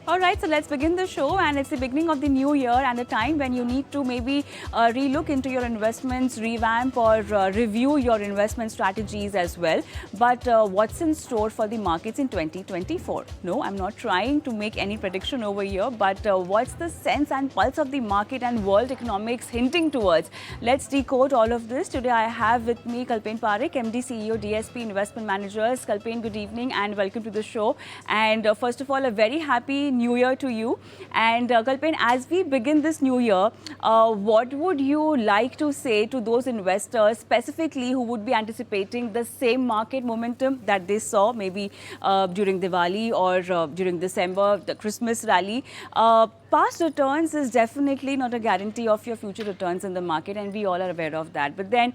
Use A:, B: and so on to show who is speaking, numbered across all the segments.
A: All right, so let's begin the show. And it's the beginning of the new year and a time when you need to maybe relook into your investments, revamp or review your investment strategies as well. But what's in store for the markets in 2024? No, I'm not trying to make any prediction over here, but what's the sense and pulse of the market and world economics hinting towards? Let's decode all of this. Today I have with me Kalpen Parekh, MD CEO, DSP Investment Managers. Kalpen, good evening and welcome to the show. And first of all, a very happy New Year to you. And Kalpen, as we begin this new year, what would you like to say to those investors specifically who would be anticipating the same market momentum that they saw maybe during Diwali or during December, the Christmas rally? Past returns is definitely not a guarantee of your future returns in the market, and we all are aware of that. But then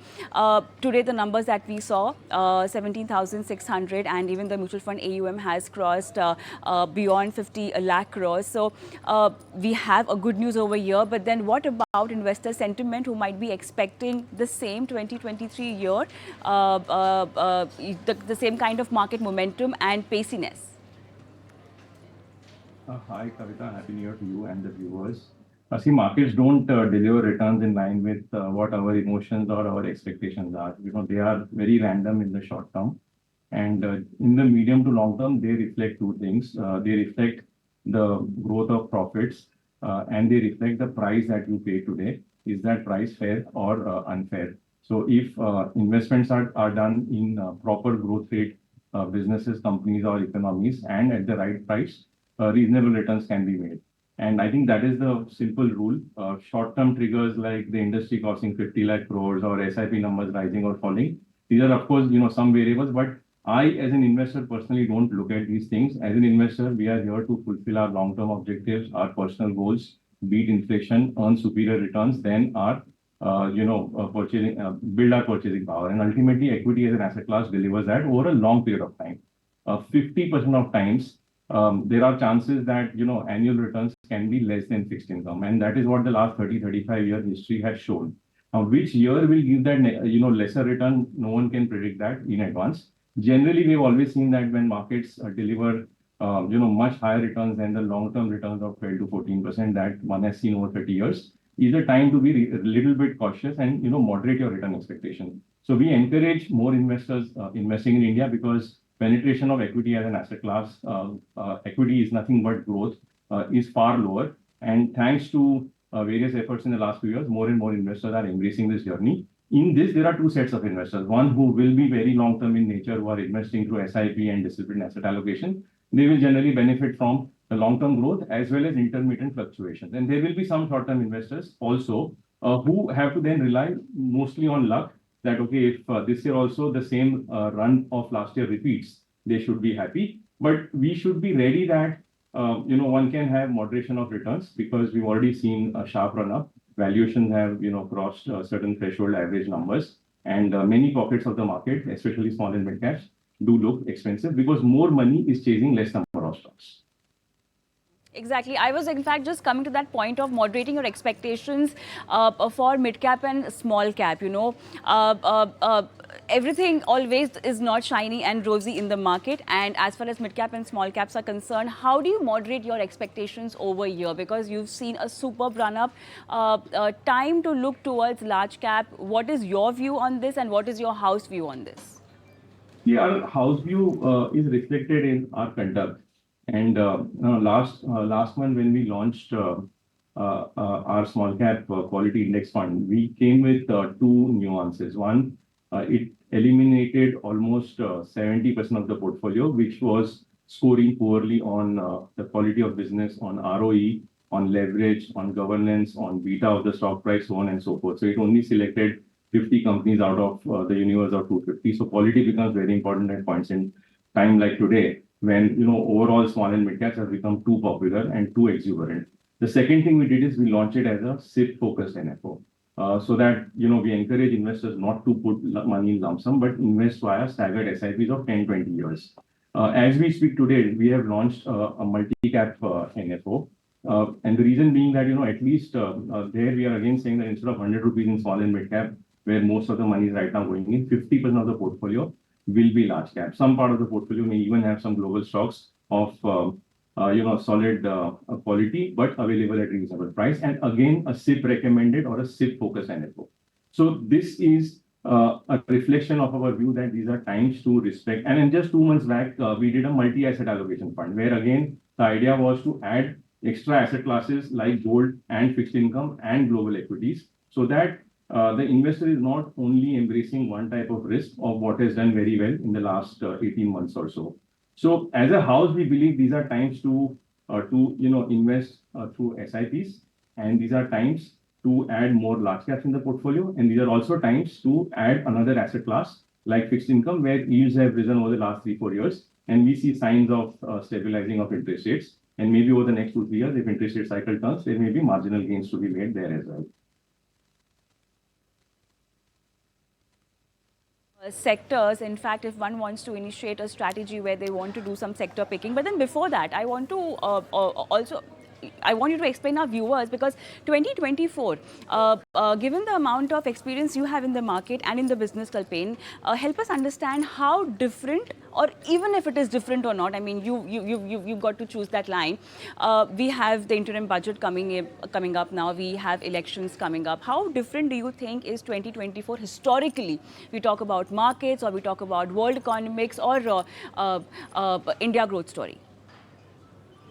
A: today the numbers that we saw, 17,600, and even the mutual fund AUM has crossed beyond 50 lakh crores. So we have a good news over here. But then what about investor sentiment who might be expecting the same 2023 year, the same kind of market momentum and paciness?
B: Hi, Kavita. Happy New Year to you and the viewers. See, markets don't deliver returns in line with what our emotions or our expectations are. They are very random in the short term. And in the medium to long term, they reflect two things. They reflect the growth of profits and they reflect the price that you pay today. Is that price fair or unfair? So if investments are done in proper growth rate businesses, companies or economies and at the right price, reasonable returns can be made. And I think that is the simple rule. Short-term triggers like the industry crossing 50 lakh crores or SIP numbers rising or falling. These are, of course, some variables, but I, as an investor, personally don't look at these things. As an investor, we are here to fulfill our long-term objectives, our personal goals, beat inflation, earn superior returns, then our, build our purchasing power. And ultimately, equity as an asset class delivers that over a long period of time. 50% of times, there are chances that annual returns can be less than fixed income, and that is what the last 35 year history has shown. Now, which year will give that lesser return? No one can predict that in advance. Generally, we've always seen that when markets deliver much higher returns than the long-term returns of 12 to 14% that one has seen over 30 years, is a time to be a little bit cautious and moderate your return expectation. So we encourage more investors investing in India because penetration of equity as an asset class, equity is nothing but growth, is far lower. And thanks to various efforts in the last few years, more and more investors are embracing this journey. In this, there are two sets of investors. One who will be very long-term in nature, who are investing through SIP and disciplined asset allocation. They will generally benefit from the long-term growth as well as intermittent fluctuations. And there will be some short-term investors also who have to then rely mostly on luck that, okay, if this year also the same run of last year repeats, they should be happy. But we should be ready that, one can have moderation of returns because we've already seen a sharp run up. Valuations have, crossed certain threshold average numbers. And many pockets of the market, especially small and mid caps, do look expensive because more money is chasing less number of stocks.
A: Exactly. I was in fact just coming to that point of moderating your expectations for mid cap and small cap. Everything always is not shiny and rosy in the market. And as far as mid cap and small caps are concerned, how do you moderate your expectations over here? Because you've seen a superb run up. Time to look towards large cap. What is your view on this and what is your house view on this?
B: Yeah, our house view is reflected in our conduct. And last month when we launched our small cap quality index fund, we came with two nuances. One, it eliminated almost 70% of the portfolio, which was scoring poorly on the quality of business, on ROE, on leverage, on governance, on beta of the stock price, so on and so forth. So it only selected 50 companies out of the universe of 250. So quality becomes very important at points in time like today, when overall small and mid caps have become too popular and too exuberant. The second thing we did is we launched it as a SIP focused NFO, so that we encourage investors not to put money in lump sum but invest via staggered SIPs of 10-20 years. As we speak today, we have launched a multi-cap NFO. And the reason being that at least there we are again saying that instead of 100 rupees in small and mid cap, where most of the money is right now going in, 50% of the portfolio will be large cap. Some part of the portfolio may even have some global stocks of solid quality, but available at reasonable price. And again, a SIP recommended or a SIP focused NFO. So this is a reflection of our view that these are times to respect. And in just 2 months back, we did a multi-asset allocation fund, where again, the idea was to add extra asset classes like gold and fixed income and global equities, so that the investor is not only embracing one type of risk of what has done very well in the last 18 months or so. So as a house, we believe these are times to invest through SIPs, and these are times to add more large caps in the portfolio, and these are also times to add another asset class like fixed income, where yields have risen over the last 3-4 years, and we see signs of stabilizing of interest rates. And maybe over the next 2-3 years, if interest rate cycle turns, there may be marginal gains to be made there as well.
A: Sectors, in fact, if one wants to initiate a strategy where they want to do some sector picking. But then before that, I want to I want you to explain our viewers, because 2024, given the amount of experience you have in the market and in the business, Kalpen, help us understand how different, or even if it is different or not. I mean, you've got to choose that line. We have the interim budget coming up now. We have elections coming up. How different do you think is 2024 historically? We talk about markets, or we talk about world economics, or India growth story.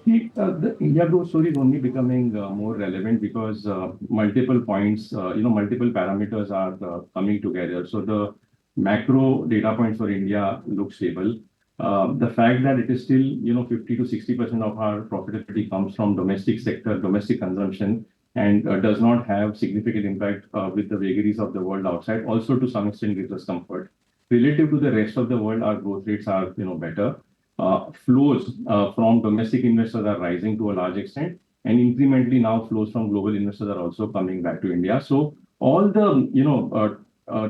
B: The India growth story is only becoming more relevant because multiple points, multiple parameters are coming together. So the macro data points for India look stable. The fact that it is still, 50 to 60% of our profitability comes from domestic sector, domestic consumption, and does not have significant impact with the vagaries of the world outside, also to some extent gives us comfort. Relative to the rest of the world, our growth rates are, better. Flows from domestic investors are rising to a large extent, and incrementally now flows from global investors are also coming back to India. So all the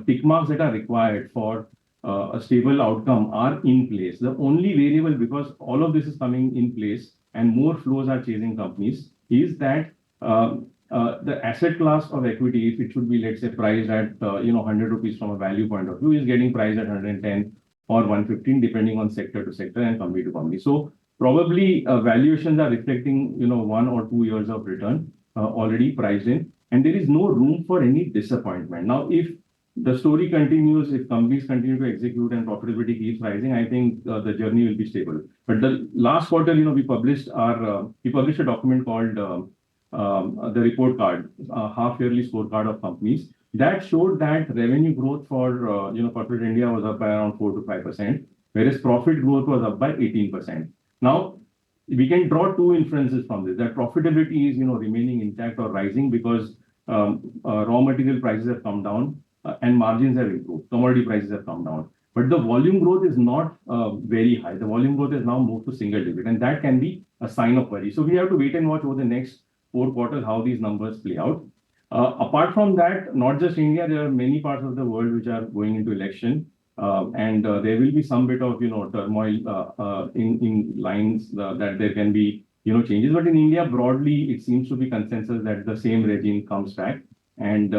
B: tick marks that are required for a stable outcome are in place. The only variable, because all of this is coming in place and more flows are chasing companies, is that the asset class of equity, if it should be, let's say, priced at 100 rupees from a value point of view, is getting priced at 110 or 115, depending on sector to sector and company to company. So probably valuations are reflecting 1 or 2 years of return already priced in, and there is no room for any disappointment. Now, if the story continues, if companies continue to execute and profitability keeps rising, I think the journey will be stable. But the last quarter, we published a document called the report card, half-yearly scorecard of companies, that showed that revenue growth for corporate India was up by around 4 to 5%, whereas profit growth was up by 18%. Now, we can draw two inferences from this: that profitability is remaining intact or rising because raw material prices have come down and margins have improved. Commodity prices have come down, but the volume growth is not very high. The volume growth has now moved to single digit, and that can be a sign of worry. So we have to wait and watch over the next 4 quarters how these numbers play out. Apart from that, not just India, there are many parts of the world which are going into election, and there will be some bit of turmoil in lines that there can be changes. But in India, broadly, it seems to be consensus that the same regime comes back, and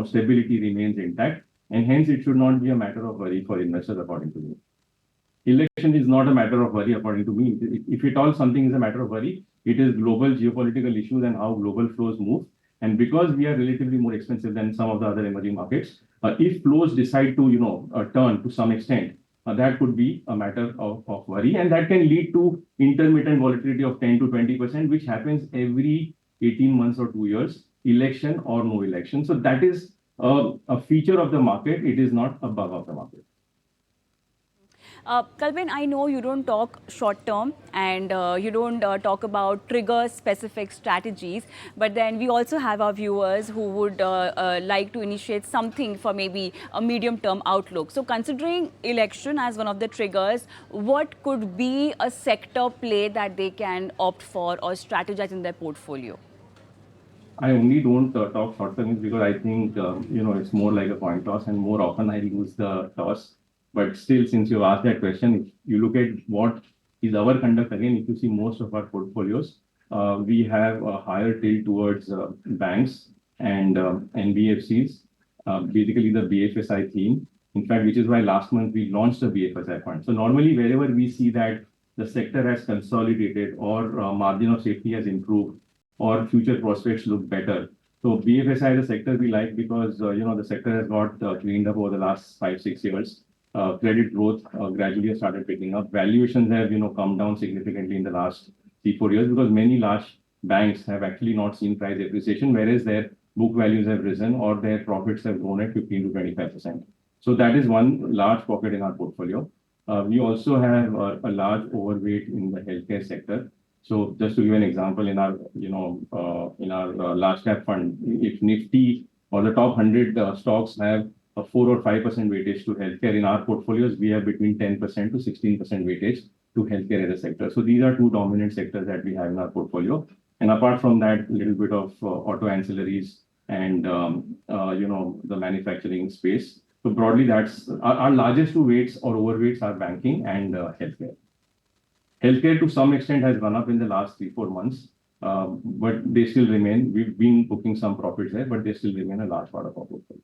B: stability remains intact, and hence it should not be a matter of worry for investors, according to me. Election is not a matter of worry, according to me. If at all something is a matter of worry, it is global geopolitical issues and how global flows move. And because we are relatively more expensive than some of the other emerging markets, if flows decide to turn to some extent, that could be a matter of worry, and that can lead to intermittent volatility of 10 to 20%, which happens every 18 months or 2 years, election or no election. So that is a feature of the market. It is not a bug of the market.
A: Kalpen, I know you don't talk short term, and you don't talk about trigger specific strategies, but then we also have our viewers who would like to initiate something for maybe a medium term outlook. So considering election as one of the triggers, what could be a sector play that they can opt for or strategize in their portfolio?
B: I only don't talk short term because I think it's more like a coin toss, and more often I lose the toss. But still, since you asked that question, if you look at what is our conduct, again, if you see most of our portfolios, we have a higher tilt towards banks and NBFCs, basically the BFSI theme. In fact, which is why last month we launched a BFSI fund. So normally, wherever we see that the sector has consolidated or margin of safety has improved or future prospects look better. So BFSI is a sector we like because, the sector has got cleaned up over the last 5, 6 years. Credit growth gradually has started picking up. Valuations have, come down significantly in the last 3, 4 years because many large banks have actually not seen price appreciation, whereas their book values have risen or their profits have grown at 15 to 25%. So that is one large pocket in our portfolio. We also have a large overweight in the healthcare sector. So just to give an example, in our, large cap fund, if Nifty or the top 100 stocks have a 4 or 5% weightage to healthcare, in our portfolios, we have between 10% to 16% weightage to healthcare as a sector. So these are two dominant sectors that we have in our portfolio. And apart from that, a little bit of auto ancillaries and, the manufacturing space. So broadly, that's our largest two weights or overweights are banking and healthcare. Healthcare to some extent has gone up in the last 3, 4 months, but they still remain. We've been booking some profits there, but they still remain a large part of our portfolio.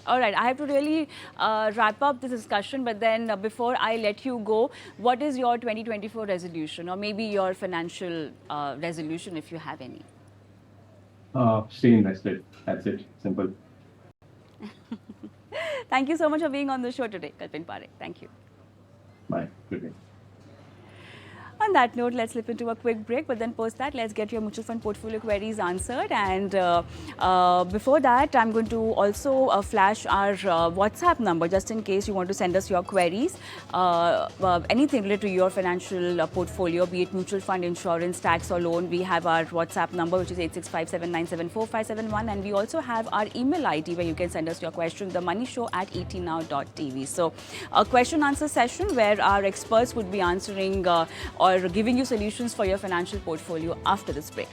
A: All right, I have to really wrap up this discussion, but then before I let you go, what is your 2024 resolution or maybe your financial resolution if you have any?
B: Stay invested. That's it. Simple.
A: Thank you so much for being on the show today, Kalpen Parekh. Thank you.
B: Bye. Good day.
A: On that note, let's slip into a quick break, but then post that, let's get your mutual fund portfolio queries answered. And before that, I'm going to also flash our WhatsApp number, just in case you want to send us your queries, anything related to your financial portfolio, be it mutual fund, insurance, tax or loan. We have our WhatsApp number, which is 8657974571. And we also have our email ID where you can send us your questions, themoneyshow@etnow.tv. So a question answer session where our experts would be answering or giving you solutions for your financial portfolio after this break.